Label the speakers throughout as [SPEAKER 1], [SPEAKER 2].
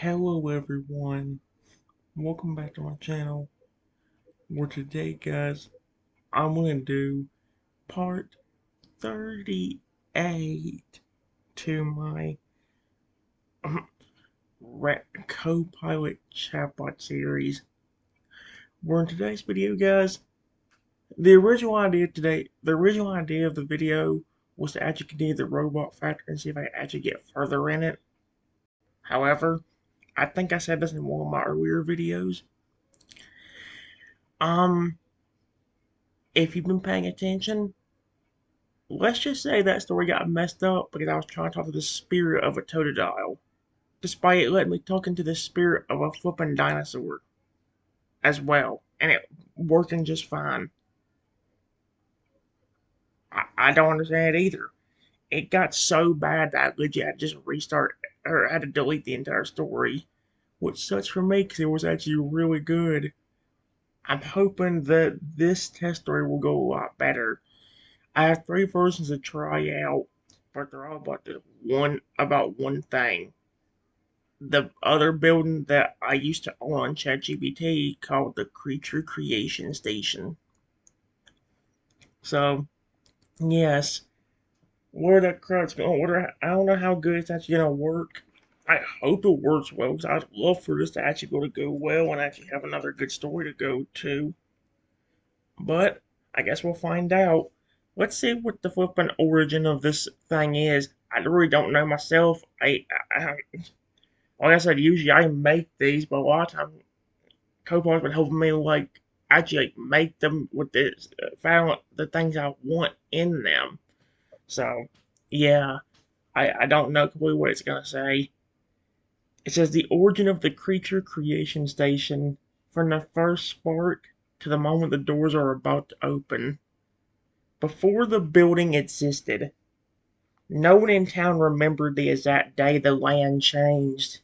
[SPEAKER 1] Hello everyone, welcome back to my channel, where today guys, I'm going to do part 38 to my CoPilot Chatbot series, where in today's video guys, the original idea of the video was to actually continue the robot factor and see if I could actually get further in it. However, I think I said this in one of my earlier videos, um, if you've been paying attention, let's just say that story got messed up because I was trying to talk to the spirit of a totodile, despite it letting me talk into the spirit of a flippin' dinosaur as well, and it working just fine. I don't understand it either. It got so bad that I legit had to just restart or had to delete the entire story, which sucks for me because it was actually really good. I'm hoping that this test story will go a lot better. I have three versions to try out, but they're all about one thing. The other building that I used to own on ChatGPT called the Creature Creation Station. So, yes, where that crowd's going, I don't know how good it's actually gonna work. I hope it works well, because I'd love for this to actually go well and actually have another good story to go to. But I guess we'll find out. Let's see what the flippin' origin of this thing is. I really don't know myself. Like I said, usually I make these, but a lot of times CoPilot's been helping me actually make them with this, find the things I want in them. So yeah, I don't know completely what it's gonna say. It says the origin of the creature creation station, from the first spark to the moment the doors are about to open. Before the building existed, no one in town remembered the exact day the land changed.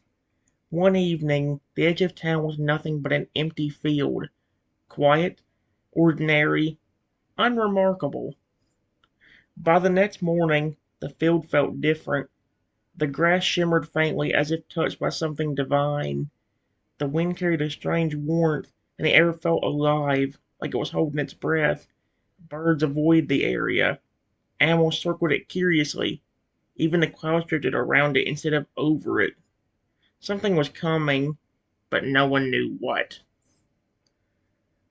[SPEAKER 1] One evening, the edge of town was nothing but an empty field, quiet, ordinary, unremarkable. By the next morning, the field felt different. The grass shimmered faintly as if touched by something divine. The wind carried a strange warmth, and the air felt alive, like it was holding its breath. Birds avoided the area. Animals circled it curiously. Even the clouds drifted around it instead of over it. Something was coming, but no one knew what.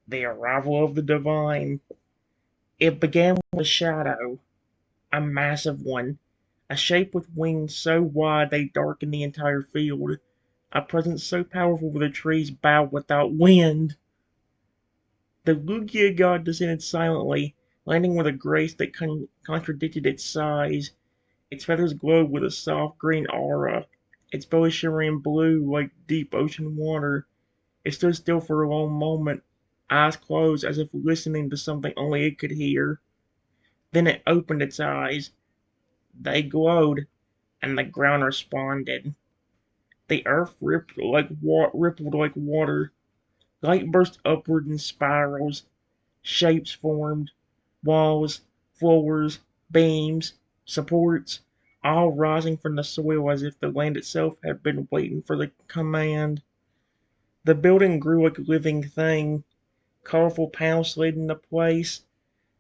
[SPEAKER 1] The arrival of the divine. It began with a shadow, a massive one, a shape with wings so wide they darkened the entire field, a presence so powerful the trees bowed without wind. The Lugia god descended silently, landing with a grace that contradicted its size. Its feathers glowed with a soft green aura, its belly shimmering blue like deep ocean water. It stood still for a long moment, eyes closed as if listening to something only it could hear. Then it opened its eyes. They glowed, and the ground responded. The earth rippled like water. Light burst upward in spirals. Shapes formed. Walls, floors, beams, supports, all rising from the soil as if the land itself had been waiting for the command. The building grew like a living thing. Colorful panels slid into place.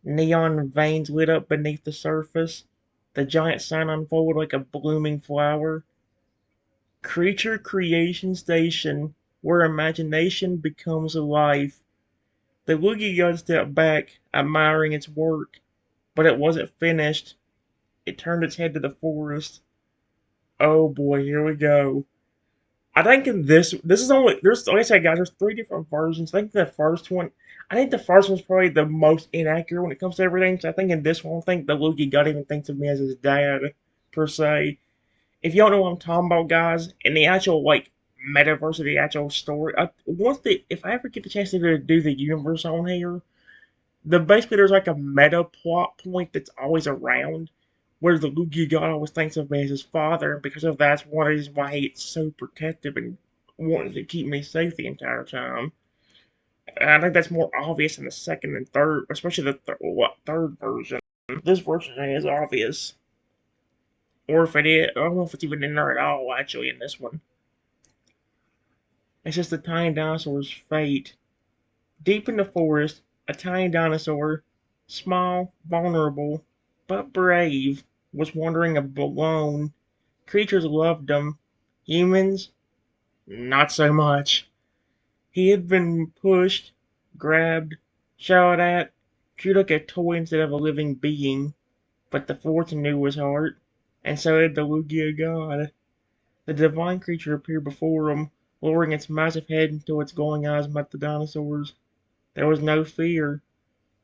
[SPEAKER 1] Neon veins lit up beneath the surface. The giant sign unfolded like a blooming flower. Creature Creation Station, where imagination becomes life. The Woogie God stepped back, admiring its work, but it wasn't finished. It turned its head to the forest. Oh boy, here we go. I think in this is only there's like I said, guys, there's three different versions. I think the first one's probably the most inaccurate when it comes to everything. So I think in this one, I think the Luigi God even thinks of me as his dad per se. If y'all know what I'm talking about, guys, in the actual metaverse of the actual story, if I ever get the chance to do the universe on here, basically there's like a meta plot point that's always around where the Lugia god always thinks of me as his father, and because of that's one reason why he's so protective and wanting to keep me safe the entire time. And I think that's more obvious in the second and third, especially the third version. This version is obvious, or if it is, I don't know if it's even in there at all. Actually, in this one, It's just a tiny dinosaur's fate. Deep in the forest, a tiny dinosaur, small, vulnerable, but brave, was wandering alone. Creatures loved him. Humans, not so much. He had been pushed, grabbed, shot at, treated like a toy instead of a living being. But the forest knew his heart, and so did the Lugia god. The divine creature appeared before him, lowering its massive head until its glowing eyes met the dinosaur's. There was no fear,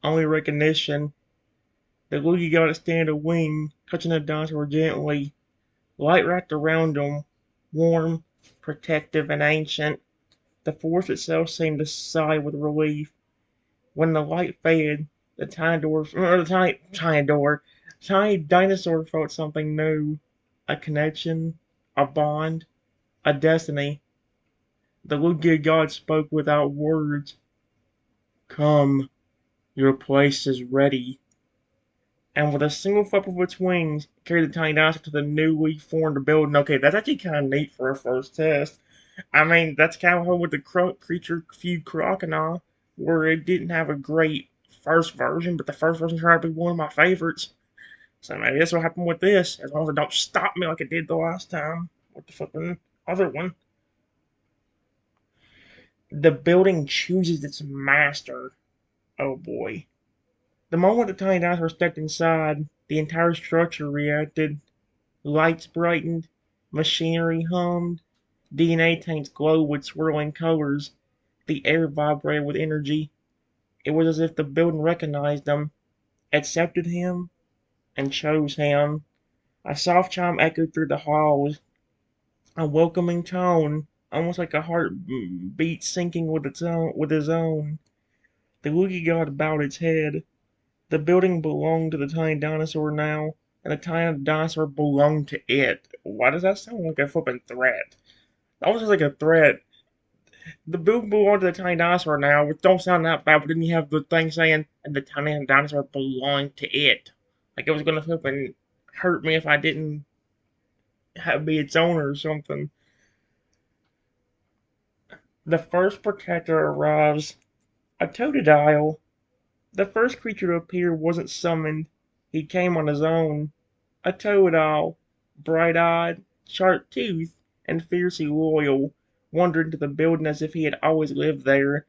[SPEAKER 1] only recognition. The Lugia god extended a wing, touching the dinosaur gently. Light wrapped around him, warm, protective, and ancient. The forest itself seemed to sigh with relief. When the light faded, tiny dinosaur felt something new. A connection, a bond, a destiny. The Lugia god spoke without words. Come, your place is ready. And with a single flap of its wings, carried the tiny dinosaur to the newly formed building. Okay, that's actually kind of neat for a first test. I mean, that's kind of how with the creature feud Crocodile, where it didn't have a great first version, but the first version turned out to be one of my favorites. So maybe that's what happened with this, as long as it don't stop me like it did the last time with the flipping other one. The building chooses its master. Oh boy. The moment the tiny dinosaur stepped inside, the entire structure reacted. Lights brightened, machinery hummed, DNA tanks glowed with swirling colors. The air vibrated with energy. It was as if the building recognized him, accepted him, and chose him. A soft chime echoed through the halls, a welcoming tone, almost like a heartbeat syncing with his own. The Wookiee god bowed its head. The building belonged to the tiny dinosaur now, and the tiny dinosaur belonged to it. Why does that sound like a flipping threat? That almost sounds like a threat. The building belonged to the tiny dinosaur now, which don't sound that bad, but then you have the thing saying, and the tiny dinosaur belonged to it. Like it was gonna flipping hurt me if I didn't have be its owner or something. The first protector arrives. A Totodile. The first creature to appear wasn't summoned. He came on his own. A Totodile, bright-eyed, sharp-toothed, and fiercely loyal, wandered into the building as if he had always lived there.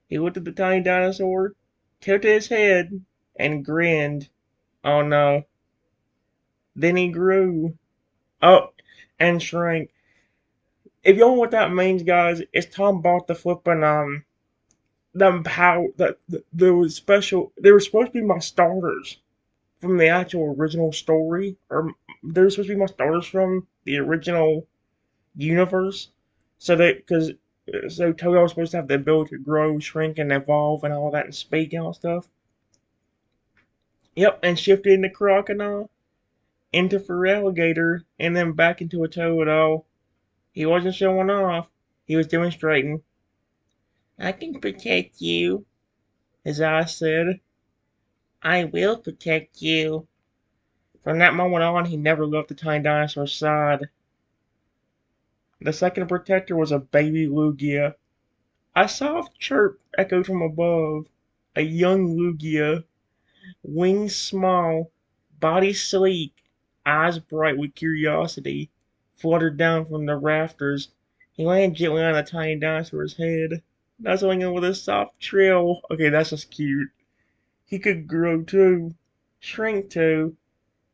[SPEAKER 1] He looked at the tiny dinosaur, tilted his head, and grinned. Oh no. Then he grew. Oh, and shrank. If you don't know what that means, guys, it's Tom bought the flipping them power that there was special. They were supposed to be my starters from the actual original story, or they were supposed to be my starters from the original universe. So that because Toto was supposed to have the ability to grow, shrink, and evolve, and all that, and speak and all stuff. Yep, and shifted into crocodile, into Feraligator, and then back into a Toadle. He wasn't showing off. He was demonstrating. I can protect you, his eyes said. I will protect you. From that moment on, he never left the tiny dinosaur's side. The second protector was a baby Lugia. A soft chirp echoed from above. A young Lugia, wings small, body sleek, eyes bright with curiosity, fluttered down from the rafters. He landed gently on the tiny dinosaur's head, nuzzling him with a soft trill. Okay, that's just cute. He could grow too, shrink too,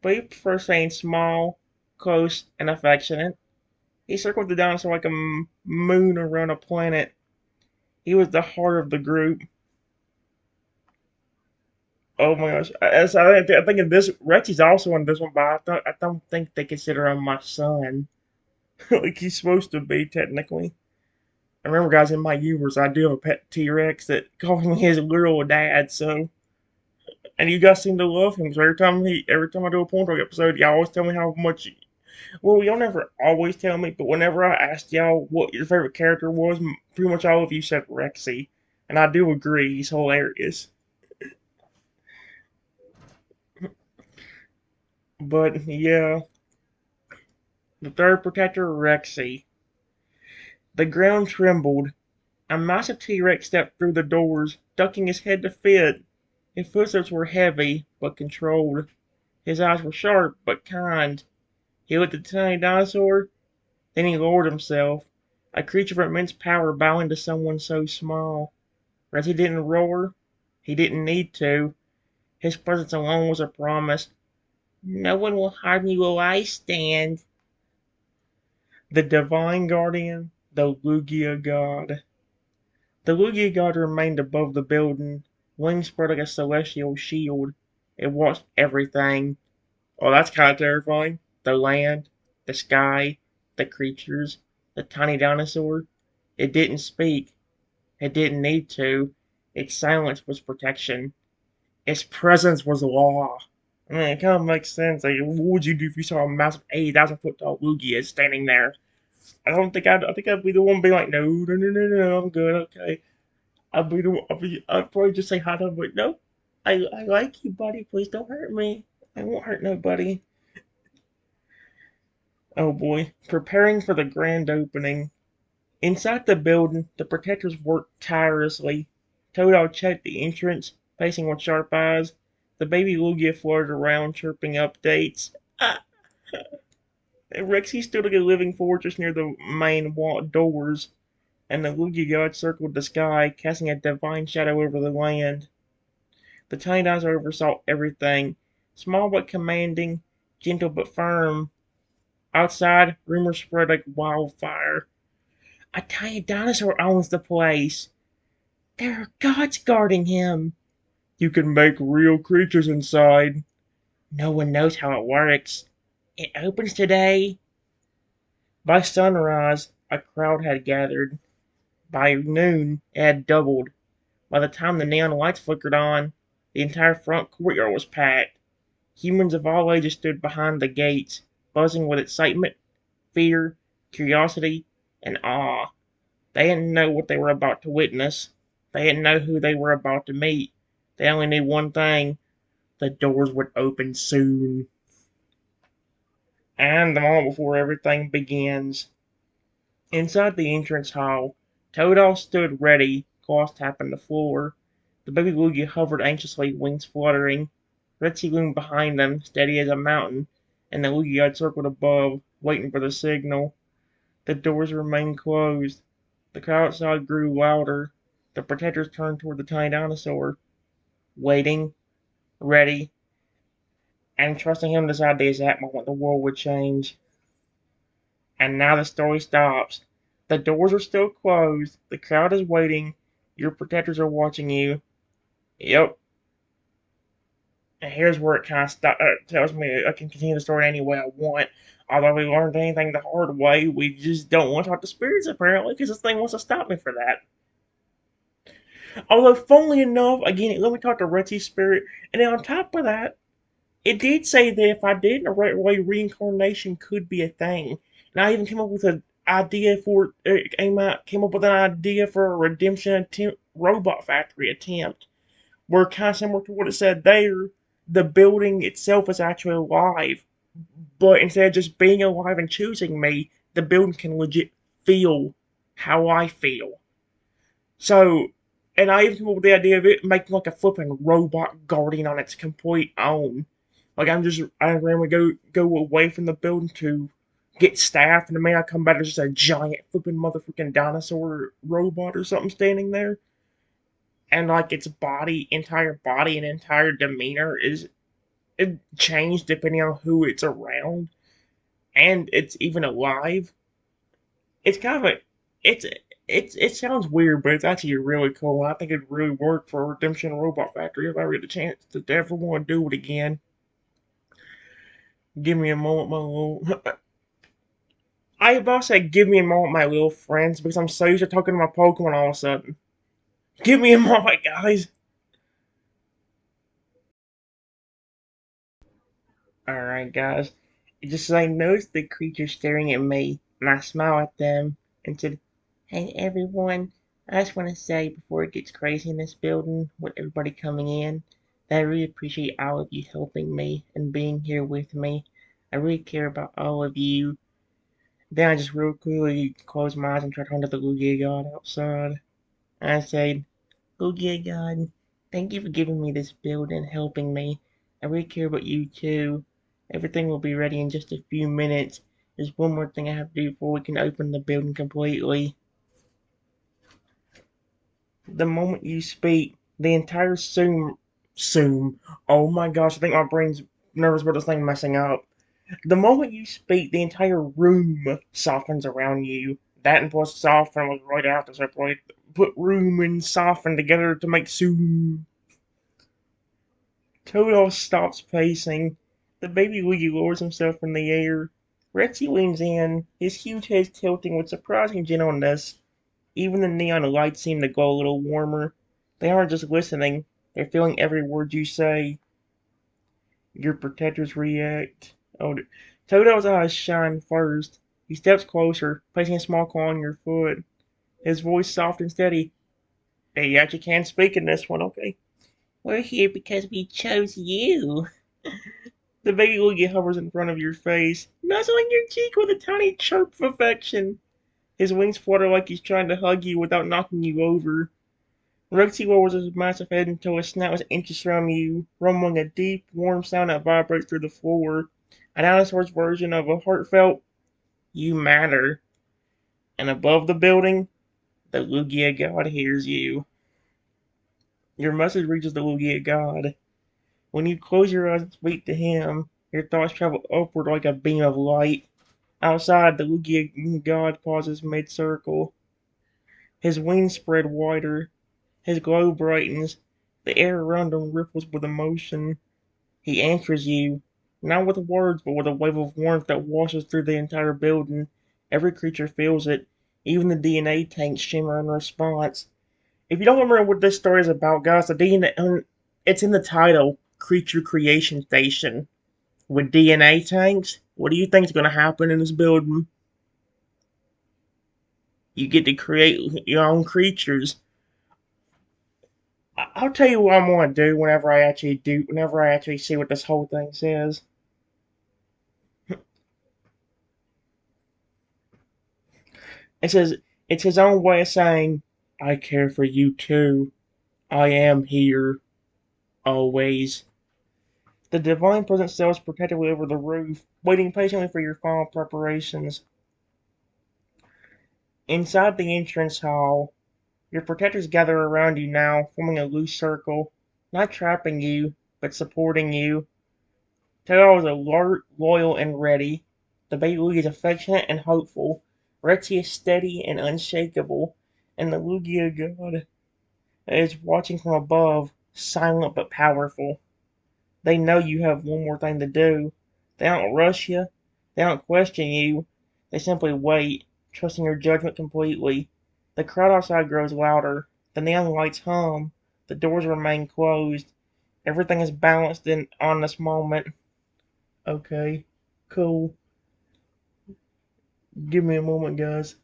[SPEAKER 1] but he preferred staying small, close, and affectionate. He circled the dinosaur like a moon around a planet. He was the heart of the group. Oh my gosh! I think in this Rexy's also in this one, but I don't think they consider him my son. Like he's supposed to be technically. I remember, guys, in my universe, I do have a pet T-Rex that calls me his literal dad. So, and you guys seem to love him. So every time I do a Porn Talk episode, y'all always tell me how much. Well, y'all never always tell me, but whenever I asked y'all what your favorite character was, pretty much all of you said Rexy, and I do agree. He's hilarious. But yeah, the third protector, Rexy. The ground trembled. A massive T-Rex stepped through the doors, ducking his head to fit. His footsteps were heavy, but controlled. His eyes were sharp, but kind. He looked at the tiny dinosaur, then he lowered himself, a creature of immense power bowing to someone so small. As he didn't roar, he didn't need to. His presence alone was a promise. No one will harm you while I stand. The divine guardian, the Lugia god. The Lugia god remained above the building, wings spread like a celestial shield. It watched everything. Oh, that's kind of terrifying. The land, the sky, the creatures, the tiny dinosaur. It didn't speak. It didn't need to. Its silence was protection. Its presence was law. I mean, it kind of makes sense. Like, what would you do if you saw a massive 80,000 foot tall Lugia standing there? I think I'd be the one being like, no, no, no, no, no, I'm good, okay. I'd probably just say hi to him, but no, I like you, buddy. Please don't hurt me. I won't hurt nobody. Oh boy, preparing for the grand opening. Inside the building, the protectors worked tirelessly. Toto checked the entrance, facing with sharp eyes. The baby Lugia fluttered around, chirping updates. Ah! Rexy stood like a living fortress near the main doors, and the Lugia god circled the sky, casting a divine shadow over the land. The tiny dinosaur oversaw everything, small but commanding, gentle but firm. Outside, rumors spread like wildfire. A tiny dinosaur owns the place. There are gods guarding him. You can make real creatures inside. No one knows how it works. It opens today. By sunrise, a crowd had gathered. By noon, it had doubled. By the time the neon lights flickered on, the entire front courtyard was packed. Humans of all ages stood behind the gates, buzzing with excitement, fear, curiosity, and awe. They didn't know what they were about to witness. They didn't know who they were about to meet. They only knew one thing: the doors would open soon. And the moment before everything begins. Inside the entrance hall, Toadol stood ready, claws tapping the floor. The baby Lugia hovered anxiously, wings fluttering. Ritzy loomed behind them, steady as a mountain, and the Lugia circled above, waiting for the signal. The doors remained closed. The crowd outside grew louder. The protectors turned toward the tiny dinosaur, waiting, ready, and trusting him to decide the exact moment the world would change. And now the story stops. The doors are still closed. The crowd is waiting. Your protectors are watching you. Yep. And here's where it kind of tells me I can continue the story any way I want. Although we learned anything the hard way, we just don't want to talk to spirits apparently, because this thing wants to stop me for that. Although, funnily enough, again, let me talk to Retsy's spirit, and then on top of that, it did say that if I did it the right way, reincarnation could be a thing. And I even came up with an idea for came up with an idea for a redemption attempt, robot factory attempt, where kind of similar to what it said there, the building itself is actually alive, but instead of just being alive and choosing me, the building can legit feel how I feel. So, and I even came up with the idea of it making like a flipping robot guardian on its complete own. Like I randomly go away from the building to get staff, and the minute I come back, there's just a giant flipping motherfucking dinosaur robot or something standing there, and like its entire body, and entire demeanor is it changed depending on who it's around, and it's even alive. It's kind of a it's it sounds weird, but it's actually really cool. I think it'd really work for Redemption Robot Factory if I get a chance to ever want to do it again. Give me a moment, my little. I about to say, give me a moment, my little friends, because I'm so used to talking to my Pokemon all of a sudden. Give me a moment, guys. Alright, guys. Just as I noticed the creature staring at me, and I smiled at them and said, "Hey, everyone. I just want to say before it gets crazy in this building with everybody coming in, that I really appreciate all of you helping me and being here with me. I really care about all of you, Then I just real quickly closed my eyes and tried to hunt the Lugia God outside. I said, Lugia God, thank you for giving me this build and helping me. I really care about you too. Everything will be ready in just a few minutes. There's one more thing I have to do before we can open the building completely. The moment you speak, the entire Zoom. Oh my gosh, I think my brain's nervous about this thing messing up. The moment you speak, the entire room softens around you. That and plus soften was right after, so I put room and soften together to make Zoom. Toto stops pacing. The baby Luigi lowers himself in the air. Rexy leans in, his huge head tilting with surprising gentleness. Even the neon lights seem to glow a little warmer. They aren't just listening, they're feeling every word you say. Your protectors react. Oh, Toto's eyes shine first. He steps closer, placing a small claw on your foot. His voice soft and steady. Hey, you actually can speak in this one, okay? We're here because we chose you. The baby Luigi hovers in front of your face, nuzzling your cheek with a tiny chirp of affection. His wings flutter like he's trying to hug you without knocking you over. Rexy lowers his massive head until his snout is inches from you, rumbling a deep, warm sound that vibrates through the floor. A dinosaur's version of a heartfelt, you matter. And above the building, the Lugia God hears you. Your message reaches the Lugia God. When you close your eyes and speak to him, your thoughts travel upward like a beam of light. Outside, the Lugia God pauses mid-circle. His wings spread wider. His glow brightens. The air around him ripples with emotion. He answers you, not with words, but with a wave of warmth that washes through the entire building. Every creature feels it. Even the DNA tanks shimmer in response. If you don't remember what this story is about, guys, the DNA, it's in the title, Creature Creation Station. With DNA tanks, what do you think is going to happen in this building? You get to create your own creatures. I'll tell you what I'm going to do whenever I actually see what this whole thing says. It says, it's his own way of saying, I care for you too. I am here, always. The divine presence sails protectively over the roof, waiting patiently for your final preparations. Inside the entrance hall, your protectors gather around you now, forming a loose circle, not trapping you, but supporting you. Taro is alert, loyal, and ready. The baby Lugia is affectionate and hopeful. Rexy is steady and unshakable, and the Lugia god is watching from above, silent but powerful. They know you have one more thing to do. They don't rush you. They don't question you. They simply wait, trusting your judgment completely. The crowd outside grows louder. The neon lights hum. The doors remain closed. Everything is balanced on this moment. Okay, cool. Give me a moment, guys.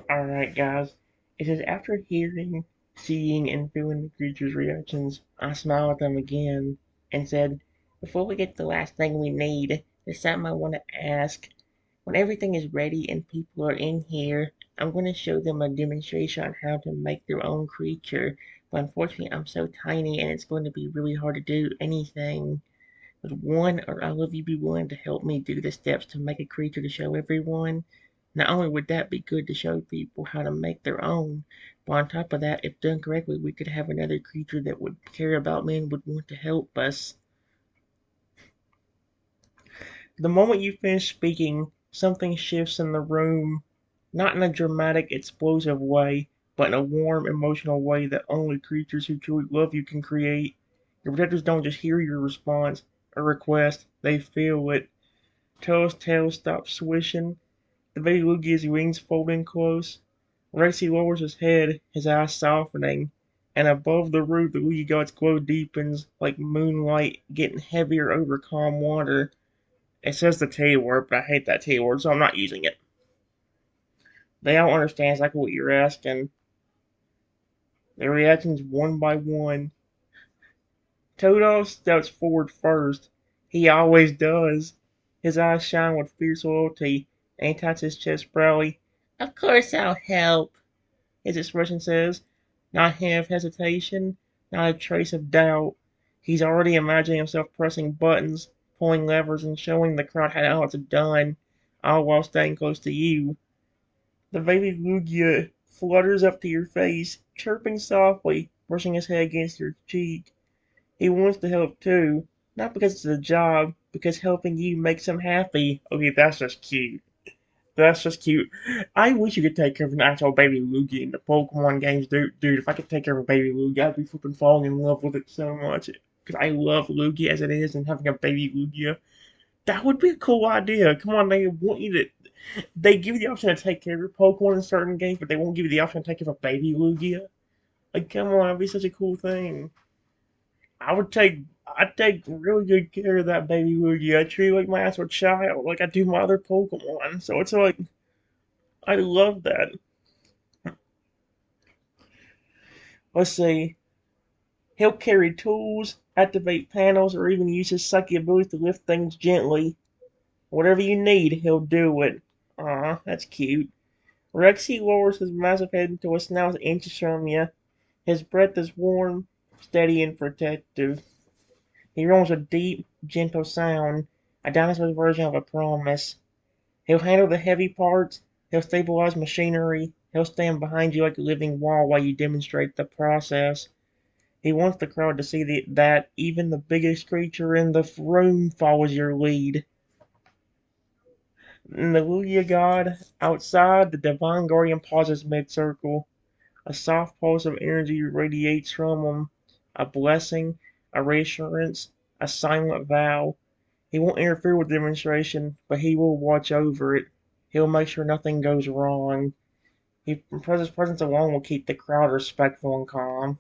[SPEAKER 1] Alright, guys. It says, after hearing, seeing, and feeling the creature's reactions, I smiled at them again and said, before we get to the last thing we need, there's something I want to ask. When everything is ready and people are in here, I'm going to show them a demonstration on how to make their own creature. But unfortunately, I'm so tiny and it's going to be really hard to do anything. Would one or all of you be willing to help me do the steps to make a creature to show everyone? Not only would that be good to show people how to make their own, but on top of that, if done correctly, we could have another creature that would care about me and would want to help us. The moment you finish speaking, something shifts in the room. Not in a dramatic, explosive way, but in a warm, emotional way that only creatures who truly love you can create. Your protectors don't just hear your response or request, they feel it. Toad's tail stops swishing. The baby Lugia's wings folding close. Rexy lowers his head, his eyes softening. And above the roof, the Lugia god's glow deepens, like moonlight getting heavier over calm water. It says the T word, but I hate that T word, so I'm not using it. They don't understand exactly what you're asking. Their reactions one by one. Toto steps forward first. He always does. His eyes shine with fierce loyalty, and he taps his chest proudly. Of course I'll help, his expression says. Not a hint of hesitation, not a trace of doubt. He's already imagining himself pressing buttons, pulling levers, and showing the crowd how it's done, all while staying close to you. The baby Lugia flutters up to your face, chirping softly, brushing his head against your cheek. He wants to help too, not because it's a job, because helping you makes him happy. Okay, that's just cute. That's just cute. I wish you could take care of an actual baby Lugia in the Pokemon games, dude. If I could take care of a baby Lugia, I'd be flipping falling in love with it so much. Because I love Lugia as it is, and having a baby Lugia, that would be a cool idea. Come on, they want you to. They give you the option to take care of your Pokemon in certain games, but they won't give you the option to take care of a baby Lugia. Like, come on, that'd be such a cool thing. I would take I'd take really good care of that baby Lugia. I treat it like my actual child, like I do my other Pokemon. So it's like I love that. Let's see. He'll carry tools, activate panels, or even use his psychic abilities to lift things gently. Whatever you need, he'll do it. Aw, that's cute. Rexy lowers his massive head until his snout is inches from you. His breath is warm, steady, and protective. He rolls a deep, gentle sound, a dinosaur's version of a promise. He'll handle the heavy parts, he'll stabilize machinery, he'll stand behind you like a living wall while you demonstrate the process. He wants the crowd to see that even the biggest creature in the room follows your lead. And the Lugia god outside, the divine guardian pauses mid-circle. A soft pulse of energy radiates from him, a blessing, a reassurance, a silent vow. He won't interfere with the demonstration, but he will watch over it. He'll make sure nothing goes wrong. His presence alone will keep the crowd respectful and calm.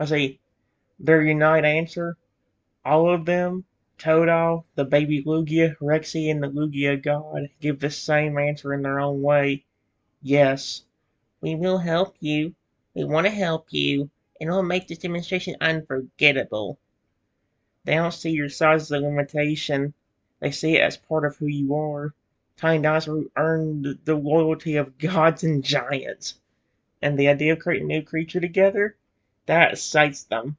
[SPEAKER 1] I say, their unite answer, all of them, Totodile, the baby Lugia, Rexy, and the Lugia god, give the same answer in their own way. Yes. We will help you. We want to help you, and it'll make this demonstration unforgettable. They don't see your size as a limitation. They see it as part of who you are. Tiny dinosaurs who earned the loyalty of gods and giants. And the idea of creating a new creature together, that excites them.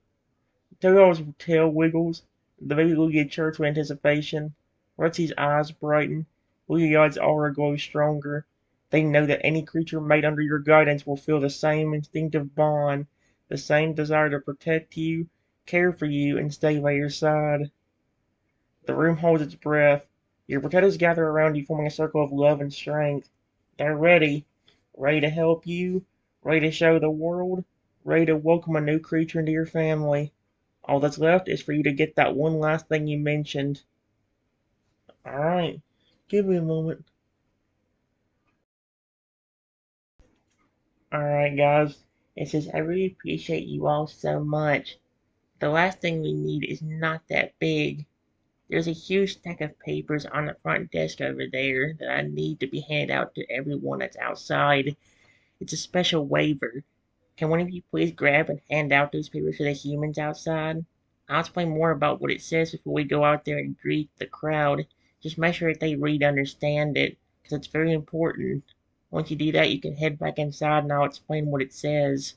[SPEAKER 1] Toto's tail wiggles. The baby Lugia chirps with anticipation. Rexy's eyes brighten. Lugia's aura glows stronger. They know that any creature made under your guidance will feel the same instinctive bond, the same desire to protect you, care for you, and stay by your side. The room holds its breath. Your protectors gather around you, forming a circle of love and strength. They're ready. Ready to help you, ready to show the world, ready to welcome a new creature into your family. All that's left is for you to get that one last thing you mentioned. Alright, give me a moment. Alright, guys. It says, I really appreciate you all so much. The last thing we need is not that big. There's a huge stack of papers on the front desk over there that I need to be handed out to everyone that's outside. It's a special waiver. Can one of you please grab and hand out those papers to the humans outside? I'll explain more about what it says before we go out there and greet the crowd. Just make sure that they read and understand it, because it's very important. Once you do that, you can head back inside and I'll explain what it says.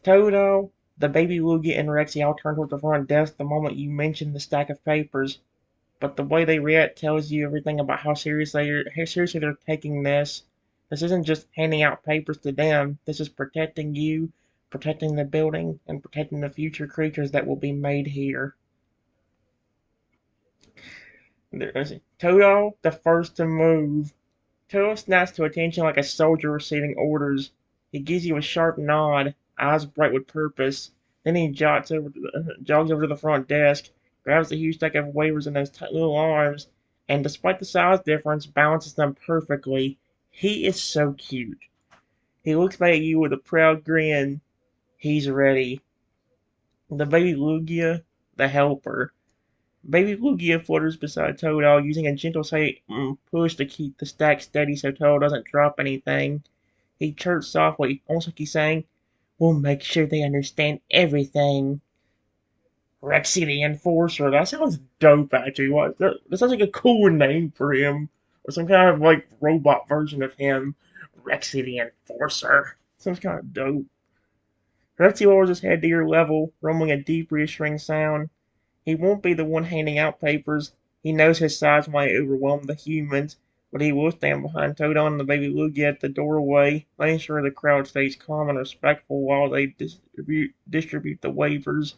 [SPEAKER 1] Toto, the baby Lugia and Rexy all turn towards the front desk the moment you mention the stack of papers, but the way they react tells you everything about how seriously they're taking this. This isn't just handing out papers to them. This is protecting you, protecting the building, and protecting the future creatures that will be made here. There's Toto, the first to move. Toto snaps to attention like a soldier receiving orders. He gives you a sharp nod, eyes bright with purpose. Then he jogs over to the front desk, grabs the huge stack of waivers in those tight little arms, and despite the size difference, balances them perfectly. He is so cute. He looks back at you with a proud grin. He's ready. The baby Lugia, the helper. Baby Lugia flutters beside Totodile, using a gentle push to keep the stack steady so Toto doesn't drop anything. He chirps softly, almost like he's saying, We'll make sure they understand everything. Rexy the Enforcer. That sounds dope, actually. That sounds like a cool name for him. Or some kind of, like, robot version of him. Rexy the Enforcer. Sounds kind of dope. Rexy lowers his head to your level, rumbling a deep, reassuring sound. He won't be the one handing out papers. He knows his size might overwhelm the humans, but he will stand behind Todon and the baby Lugia at the doorway, making sure the crowd stays calm and respectful while they distribute the waivers.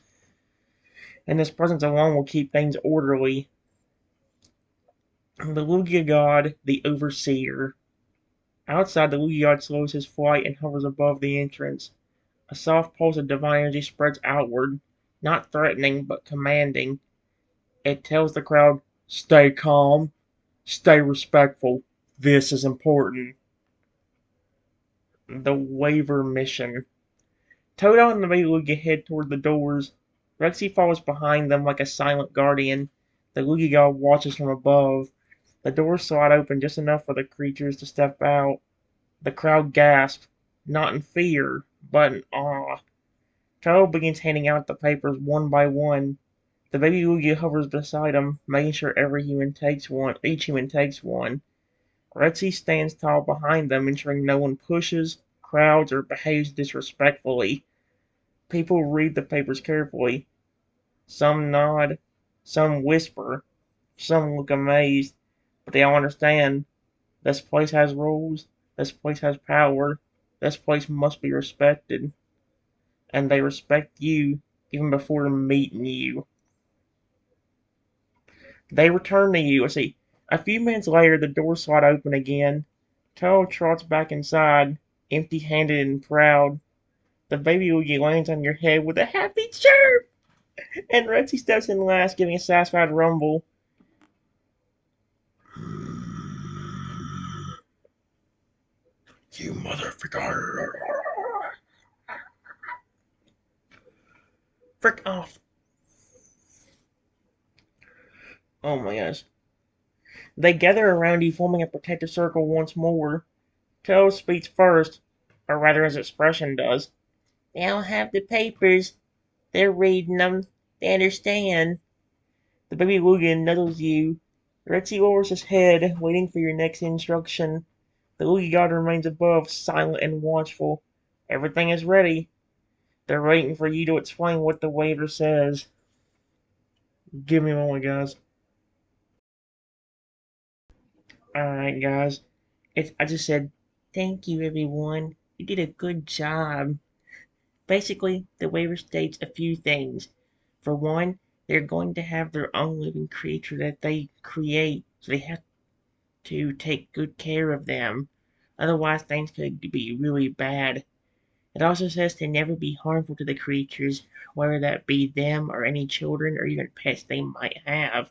[SPEAKER 1] And his presence alone will keep things orderly. The Lugia God, the Overseer. Outside, the Lugia God slows his flight and hovers above the entrance. A soft pulse of divine energy spreads outward, not threatening, but commanding. It tells the crowd, stay calm, stay respectful. This is important. The waiver mission. Toto and the baby Lugia head toward the doors. Rexy follows behind them like a silent guardian. The Lugia God watches from above. The doors slide open just enough for the creatures to step out. The crowd gasps, not in fear, but in awe. Toto begins handing out the papers one by one. The baby Lugia hovers beside him, making sure each human takes one. Rexy stands tall behind them, ensuring no one pushes, crowds, or behaves disrespectfully. People read the papers carefully. Some nod, some whisper, some look amazed, but they all understand. This place has rules, this place has power, this place must be respected, and they respect you even before meeting you. They return to you. See, a few minutes later, the door slide open again. Toe trots back inside, empty-handed and proud. The baby Oogie lands on your head with a happy chirp, and Rexy steps in last, giving a satisfied rumble. You motherfucker! Frick off! Oh my gosh. They gather around you, forming a protective circle once more. Toe speaks first, or rather his expression does. They all have the papers. They're reading them. They understand. The baby Lugia nuzzles you. Rexy lowers his head, waiting for your next instruction. The Lugia God remains above, silent and watchful. Everything is ready. They're waiting for you to explain what the waiver says. Give me a moment, guys. Alright, guys. I just said, thank you, everyone. You did a good job. Basically, the waiver states a few things. For one, they're going to have their own living creature that they create, so they have to take good care of them. Otherwise, things could be really bad. It also says to never be harmful to the creatures, whether that be them or any children or even pets they might have.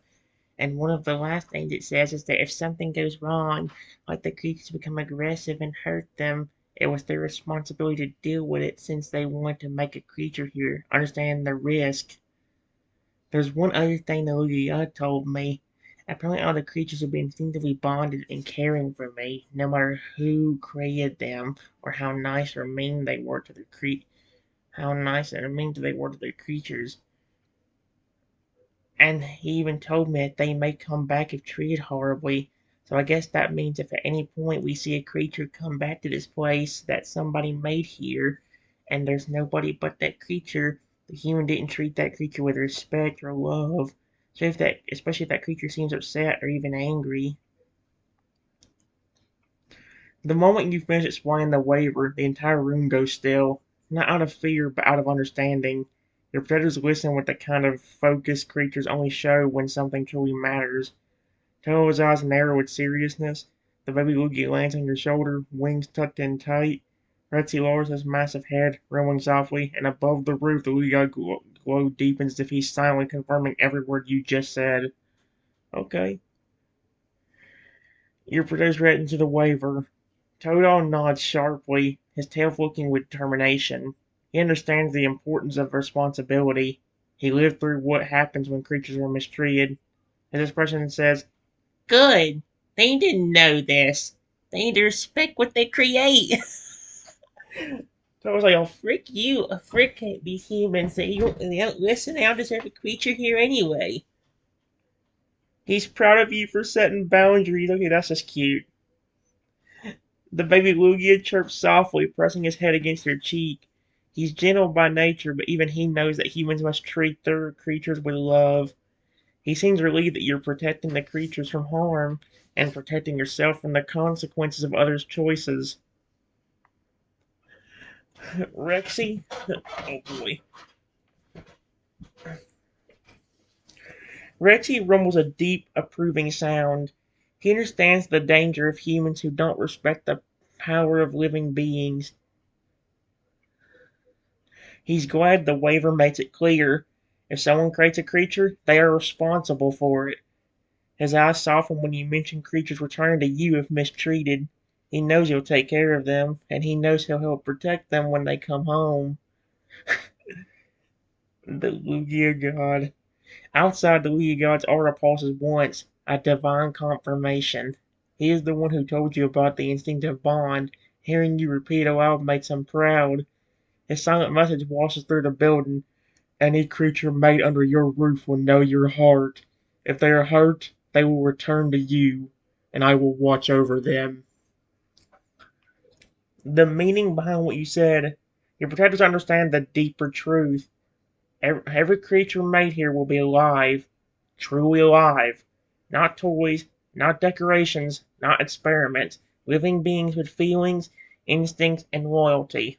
[SPEAKER 1] And one of the last things it says is that if something goes wrong, like the creatures become aggressive and hurt them, it was their responsibility to deal with it since they wanted to make a creature here. Understand the risk. There's one other thing the Lugia told me. Apparently all the creatures have been instinctively bonded and caring for me, no matter who created them, or how nice or mean they were to how nice or mean they were to their creatures. And he even told me that they may come back if treated horribly. So I guess that means if at any point we see a creature come back to this place that somebody made here, and there's nobody but that creature, the human didn't treat that creature with respect or love. So especially if that creature seems upset or even angry. The moment you finish explaining the waiver, the entire room goes still. Not out of fear, but out of understanding. Your predators listen with the kind of focus creatures only show when something truly matters. Toto's eyes narrow with seriousness. The baby Lugia lands on your shoulder, wings tucked in tight. Rexy lowers his massive head, rumbling softly, and above the roof the Lugia glow deepens as if he's silently confirming every word you just said. Okay. Your predators read into the waiver. Toto nods sharply, his tail flicking with determination. He understands the importance of responsibility. He lived through what happens when creatures are mistreated. His expression says, good. They didn't know this. They need to respect what they create. So I was like, oh, frick you. A frick can't be human. So you don't listen. I don't deserve a creature here anyway. He's proud of you for setting boundaries. Okay, that's just cute. The baby Lugia chirps softly, pressing his head against her cheek. He's gentle by nature, but even he knows that humans must treat their creatures with love. He seems relieved that you're protecting the creatures from harm and protecting yourself from the consequences of others' choices. Rexy? Oh boy. Rexy rumbles a deep, approving sound. He understands the danger of humans who don't respect the power of living beings. He's glad the waiver makes it clear. If someone creates a creature, they are responsible for it. His eyes soften when you mention creatures returning to you if mistreated. He knows you'll take care of them, and he knows he'll help protect them when they come home. The Lugia God. Outside the Lugia God's aura pulses once, a divine confirmation. He is the one who told you about the instinctive bond. Hearing you repeat aloud makes him proud. His silent message washes through the building. Any creature made under your roof will know your heart. If they are hurt, they will return to you, and I will watch over them. The meaning behind what you said, your protectors understand the deeper truth. Every creature made here will be alive, truly alive. Not toys, not decorations, not experiments. Living beings with feelings, instincts, and loyalty.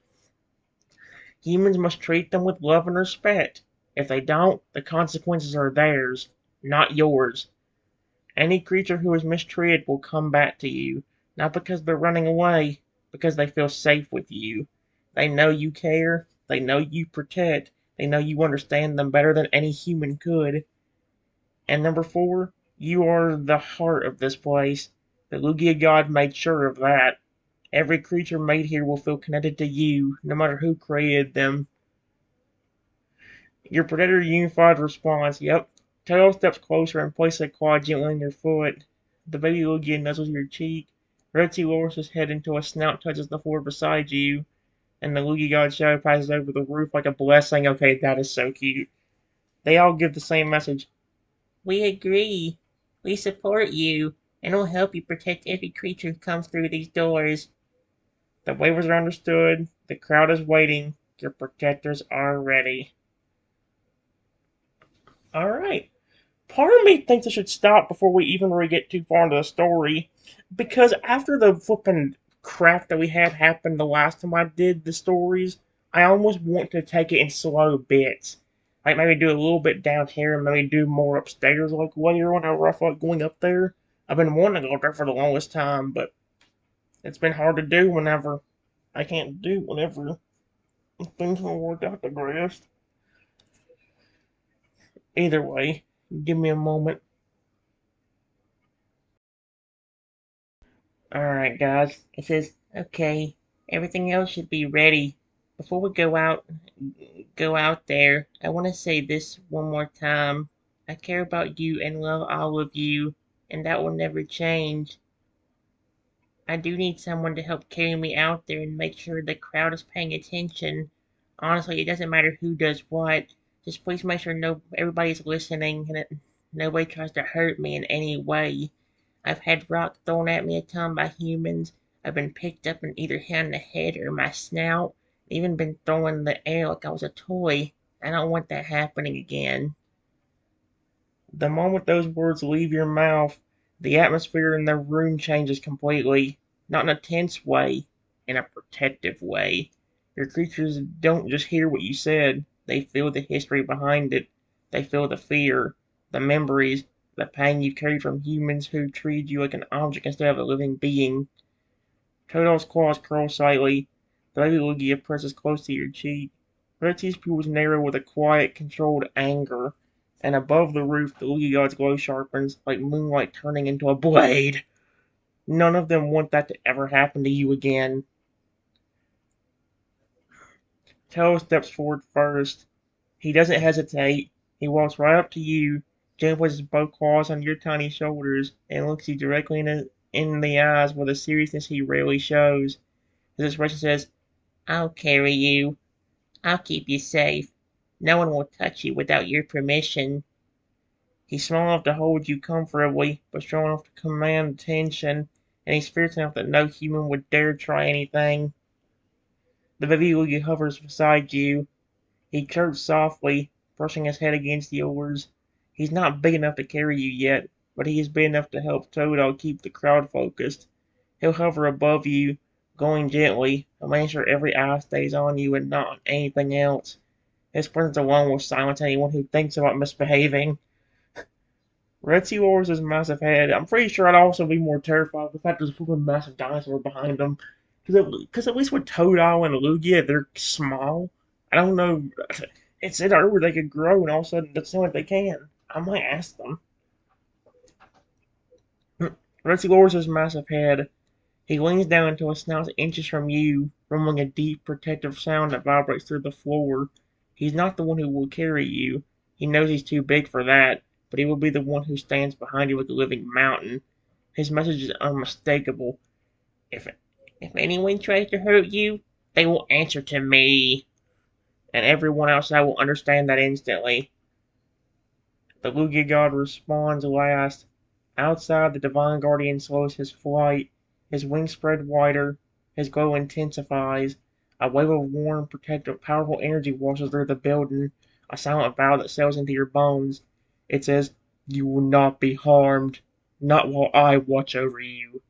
[SPEAKER 1] Humans must treat them with love and respect. If they don't, the consequences are theirs, not yours. Any creature who is mistreated will come back to you, not because they're running away, because they feel safe with you. They know you care, they know you protect, they know you understand them better than any human could. And number four, you are the heart of this place. The Lugia God made sure of that. Every creature made here will feel connected to you, no matter who created them. Your predator unified response. Yep. Tail steps closer and places a claw gently on your foot. The baby Lugia nuzzles your cheek. Retzi lowers his head until a snout touches the floor beside you, and the Lugia God shadow passes over the roof like a blessing. Okay, that is so cute. They all give the same message. We agree. We support you, and will help you protect every creature who comes through these doors. The waivers are understood. The crowd is waiting. Your protectors are ready. Alright. Part of me thinks I should stop before we even really get too far into the story, because after the flipping crap that we had happen the last time I did the stories, I almost want to take it in slow bits. Like maybe do a little bit down here and maybe do more upstairs like later whenever I feel like going up there. I've been wanting to go up there for the longest time, but it's been hard to do whenever I can't do whenever things don't work out the greatest. Either way, give me a moment. Alright, guys. It says, okay, everything else should be ready. Before we go out there, I want to say this one more time. I care about you and love all of you, and that will never change. I do need someone to help carry me out there and make sure the crowd is paying attention. Honestly, it doesn't matter who does what. Just please make sure everybody's listening and that nobody tries to hurt me in any way. I've had rocks thrown at me a ton by humans. I've been picked up and either hit on the head or my snout. Even been thrown in the air like I was a toy. I don't want that happening again. The moment those words leave your mouth, the atmosphere in the room changes completely. Not in a tense way, in a protective way. Your creatures don't just hear what you said, they feel the history behind it. They feel the fear, the memories, the pain you carried from humans who treated you like an object instead of a living being. Toadle's claws curl slightly. The baby Lugia presses close to your cheek. Retsy's pupils narrow with a quiet, controlled anger. And above the roof, the Lugia God's glow sharpens, like moonlight turning into a blade. None of them want that to ever happen to you again. Toe steps forward first. He doesn't hesitate. He walks right up to you, gently places both claws on your tiny shoulders, and looks you directly in the eyes with a seriousness he rarely shows. His expression says, I'll carry you. I'll keep you safe. No one will touch you without your permission. He's small enough to hold you comfortably, but strong enough to command attention, and he's fierce enough that no human would dare try anything. The baby Lugia hovers beside you. He chirps softly, brushing his head against yours. He's not big enough to carry you yet, but he is big enough to help Toto keep the crowd focused. He'll hover above you, going gently, but making sure every eye stays on you and not on anything else. His presence alone will silence anyone who thinks about misbehaving. Red Sea Warriors' massive head. I'm pretty sure I'd also be more terrified of the fact there's a fucking massive dinosaur behind them. Because at least with Totodile and Lugia, they're small. I don't know. It said earlier they could grow, and all of a sudden it doesn't seem like they can. I might ask them. Red Sea Warriors' massive head. He leans down until his snout's inches from you, rumbling a deep, protective sound that vibrates through the floor. He's not the one who will carry you. He knows he's too big for that, but he will be the one who stands behind you like a living mountain. His message is unmistakable. If if anyone tries to hurt you, they will answer to me, and everyone outside will understand that instantly. The Lugia god responds last. Outside, the Divine Guardian slows his flight. His wings spread wider. His glow intensifies. A wave of warm, protective, powerful energy washes through the building, a silent vow that settles into your bones. It says, "You will not be harmed. Not while I watch over you."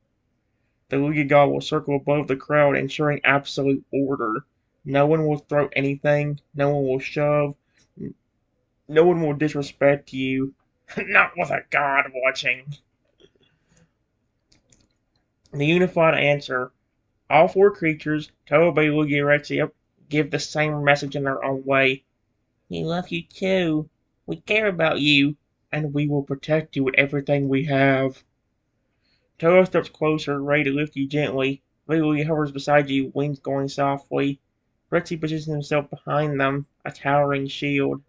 [SPEAKER 1] The Lugia god will circle above the crowd, ensuring absolute order. No one will throw anything. No one will shove. No one will disrespect you. Not with a god watching. The unified answer. All four creatures, Toba, Lugia, and Rexia, give the same message in their own way. We love you too. We care about you. And we will protect you with everything we have. Toba steps closer, ready to lift you gently. Lugia hovers beside you, wings going softly. Rexy positions himself behind them, a towering shield.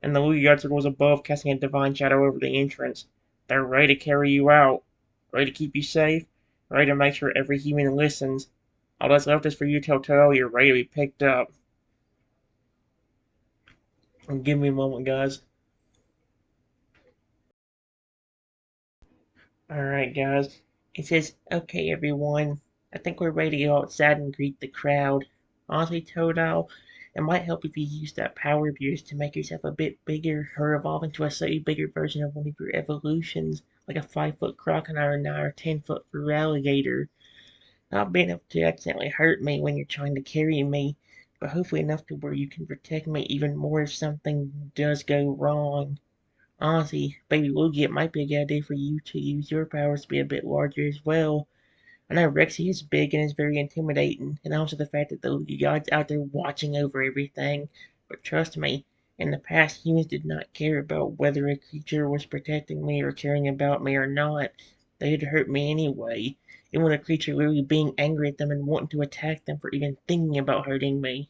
[SPEAKER 1] And the Lugia God circles above, casting a divine shadow over the entrance. They're ready to carry you out. Ready to keep you safe. Ready to make sure every human listens. All that's left is for you to tell Toto you're ready to be picked up. And give me a moment, guys. Alright, guys. It says, okay, everyone. I think we're ready to go outside and greet the crowd. Honestly, Toto, it might help if you use that power of yours to make yourself a bit bigger or evolve into a slightly bigger version of one of your evolutions, like a 5-foot crocodile or a 10-foot alligator. Not big enough to accidentally hurt me when you're trying to carry me, but hopefully enough to where you can protect me even more if something does go wrong. Honestly, baby Lugia, it might be a good idea for you to use your powers to be a bit larger as well. I know Rexy is big and is very intimidating, and also the fact that the Lugia God's out there watching over everything. But trust me, in the past humans did not care about whether a creature was protecting me or caring about me or not. They'd hurt me anyway, even when a creature literally being angry at them and wanting to attack them for even thinking about hurting me.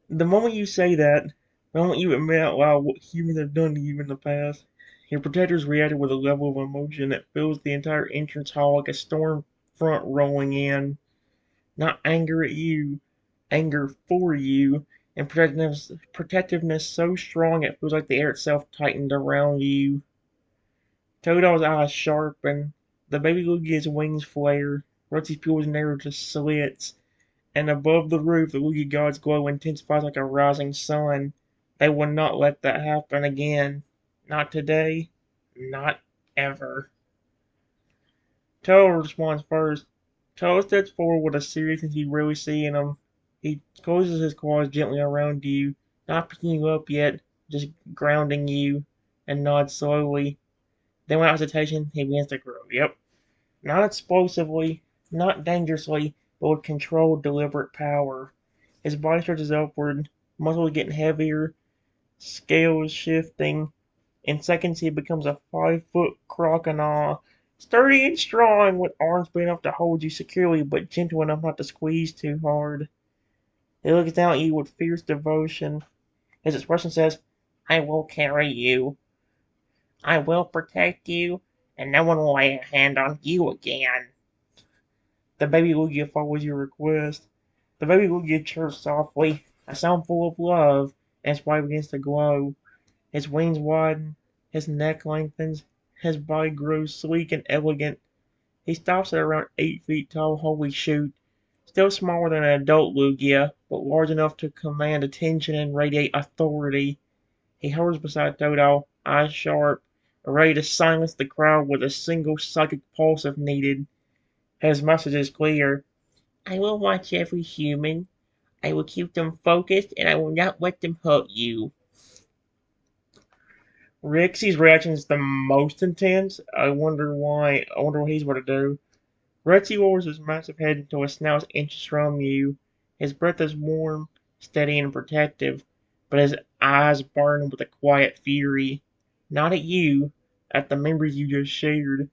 [SPEAKER 1] The moment you say that, the moment you admit out loud what humans have done to you in the past, your protectors reacted with a level of emotion that fills the entire entrance hall like a storm front rolling in. Not anger at you, anger for you, and protectiveness so strong it feels like the air itself tightened around you. Toad's eyes sharpen, the baby Lugia's wings flare, Rutsy's pupils narrow to slits, and above the roof the Lugia god's glow intensifies like a rising sun. They will not let that happen again. Not today. Not ever. Toto responds first. Toto steps forward with a seriousness you rarely see in him. He closes his claws gently around you, not picking you up yet, just grounding you, and nods slowly. Then without hesitation, he begins to grow. Yep. Not explosively, not dangerously, but with controlled, deliberate power. His body stretches upward, muscles getting heavier, scales shifting. In seconds, he becomes a 5-foot crocodile, sturdy and strong, with arms big enough to hold you securely, but gentle enough not to squeeze too hard. He looks down at you with fierce devotion. His expression says, I will carry you. I will protect you, and no one will lay a hand on you again. The baby Lugia follows your request. The baby Lugia chirps softly, a sound full of love, and his body begins to glow. His wings widen, his neck lengthens, his body grows sleek and elegant. He stops at around 8 feet tall. Holy shoot. Still smaller than an adult Lugia, but large enough to command attention and radiate authority. He hovers beside Dodo, eyes sharp, ready to silence the crowd with a single psychic pulse if needed. His message is clear. I will watch every human. I will keep them focused, and I will not let them hurt you. Rixie's reaction is the most intense. I wonder why. I wonder what he's about to do. Rexy lowers his massive head until his snout is inches from you. His breath is warm, steady, and protective, but his eyes burn with a quiet fury. Not at you, at the memories you just shared.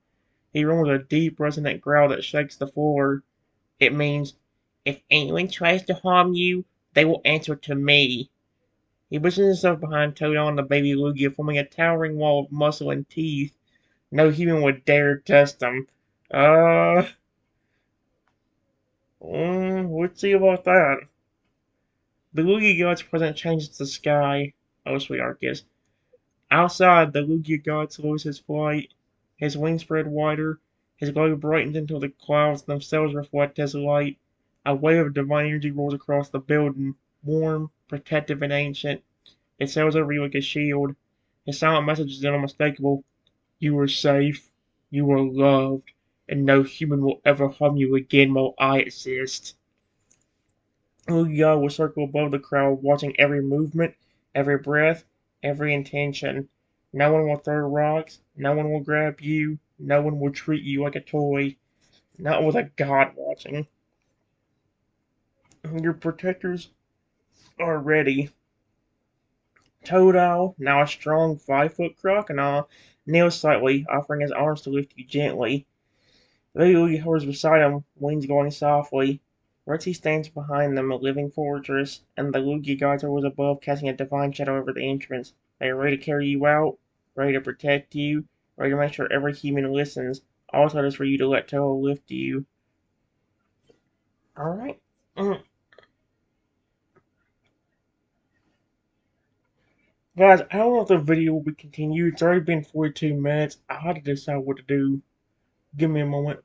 [SPEAKER 1] He rumbles a deep, resonant growl that shakes the floor. It means, if anyone tries to harm you, they will answer to me. He pushes himself behind Toto and the baby Lugia, forming a towering wall of muscle and teeth. No human would dare test him. Uh, let's see about that. The Lugia God's presence changes the sky. Oh, sweet Arceus. Outside, the Lugia God slows his flight. His wings spread wider. His glow brightens until the clouds themselves reflect his light. A wave of divine energy rolls across the building, warm, protective, and ancient. It sails over you like a shield. His silent message is unmistakable. You are safe. You are loved. And no human will ever harm you again while I exist. Lugia will circle above the crowd, watching every movement, every breath, every intention. No one will throw rocks, no one will grab you, no one will treat you like a toy. Not with a god watching. Your protectors are ready. Toadal, now a strong 5 foot crocodile, kneels slightly, offering his arms to lift you gently. Lily hovers beside him, wings going softly. Rexy stands behind them, a living fortress, and the Lugia guards hovers above, casting a divine shadow over the entrance. They are ready to carry you out, ready to protect you, ready to make sure every human listens. All it is for you to let Toho lift you. Alright. Guys, I don't know if the video will be continued. It's already been 42 minutes. I had to decide what to do. Give me a moment.